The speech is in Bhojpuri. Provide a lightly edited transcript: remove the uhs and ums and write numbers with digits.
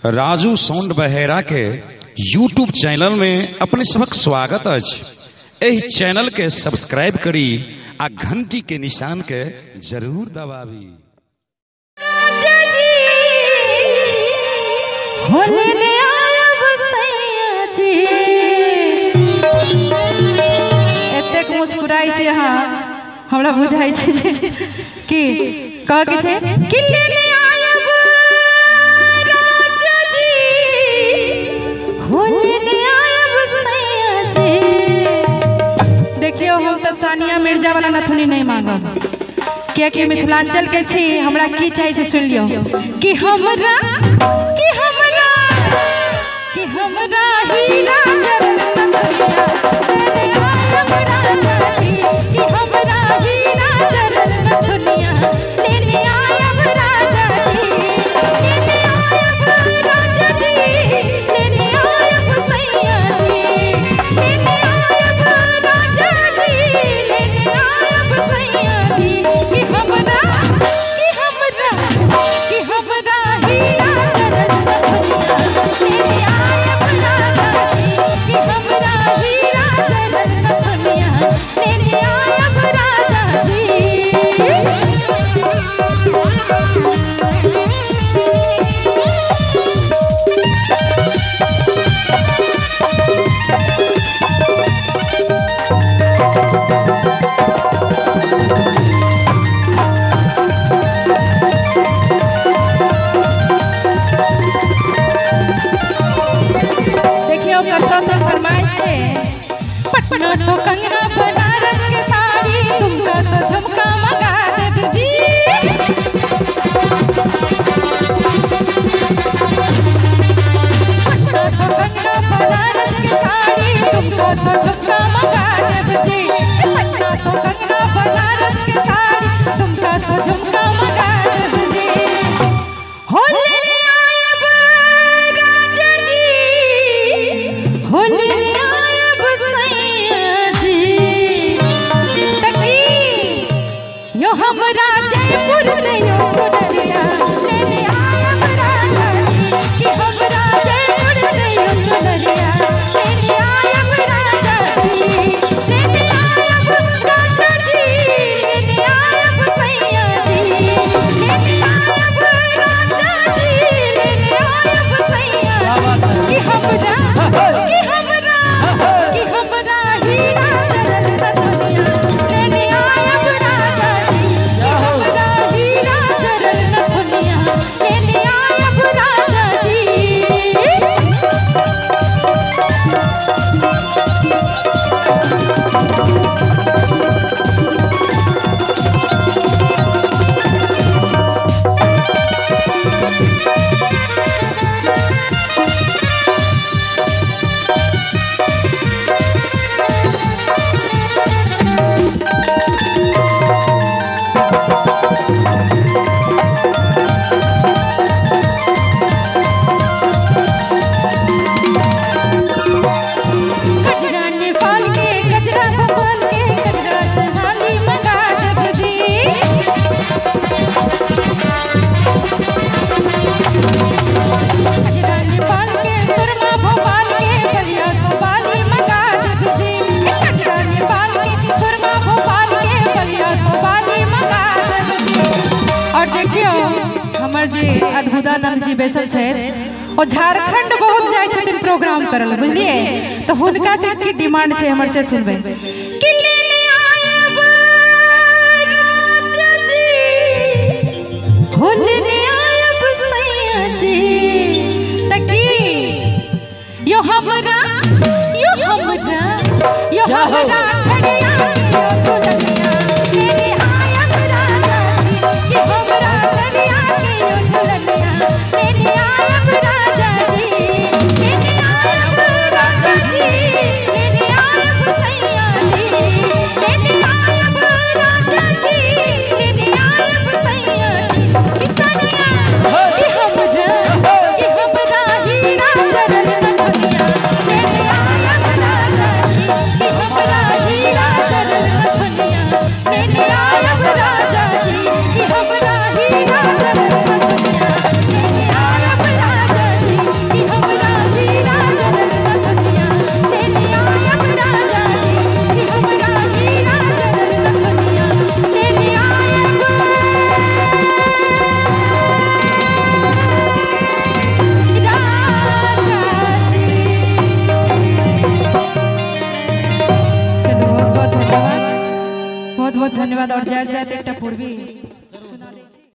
राजू साउंड बहेरा के यूट्यूब चैनल में अपने सबक स्वागत अछि। एहि चैनल के सब्सक्राइब करी आ घंटी के निशान के जरूर दबावी। एतेक मुस्कुराई छै अहाँ हमरा बुझाई छै कि कह के छै कि लेने आयब राजा जी हो लेने आयब सैया जी। देखियो हम तो सानिया मिर्जा वाला नथुनी नहीं मांगब, कियाकि मिथिलांचल के छी। हमरा की चाही से सुन लियो कि हमरा हीरा जरल नथुनिया लेने आयब राजा जी कि हमरा हीरा जरल नथुनिया लेने आयब राजा जी। लेने आयब राजा जी लेने आयब सैया जी लेने आयब राजा जी लेने आयब सैया जी कि हमरा हीरा जरल नथुनिया लेने आयब राजा जी कि हमरा हीरा जरल नथुनिया लेने आयब राजा जी। देखियो कत्तो से फरमाइश है पटना तो कंगना बनारस के साड़ी तुमका तो झुमका मंगा देब जी। पटना तो कंगना बनारस के साड़ी तुमका तो झुमका मंगा देब जी। पटना तो कंगना बनारस के साड़ी तुमका तो झुमका मंगा देब जी। हो लेने आयब राजा जी हो लेने आयब सैया जी। तकी यो हमरा जयपुर से यो चुनरिया लेने आयब राजा जी कि हमरा जयपुर से यो चुनरिया लेने आयब राजा जी। लेने आयब राजा जी लेने आयब सैया जी लेने आयब राजा जी लेने आयब सैया जी कि हमरा हीरा जरल नथुनिया लेने आयब राजा जी कि हमरा हीरा जरल नथुनिया लेने आयब राजा जी। गजरा नेपाल के गजरा भोपाल के गजरा सहाली मंगा देब जी। गजरा नेपाल के सुरमा भोपाल के गलिया सवाली मंगा देब जी। गजरा नेपाल के सुरमा भोपाल के गलिया सवाली मंगा देब जी। और देखियो हमर जे अद्भुतानंद जी बैसल छै ओ झारखंड बहुत जाय छथिन प्रोग्राम करल, बुझलिए? तो हुनका से की डिमांड छै हमर से सुनबे कि लेने आयब राजा जी हो लेने आयब सैया जी। तकी यो हमरा छड़िया यो चुनरिया लेने आयब राजा जी कि हमरा छड़िया यो चुनरिया लेने आयब राजा जी। लेने आयब राजा जी लेने आयब सैया जी लेने आयब राजा जी लेने आयब सैया जी कि सनिया कि हमरा हीरा जरल नथुनिया लेने आयब राजा जी कि हमरा धन्यवाद और जय जय एक पूर्वी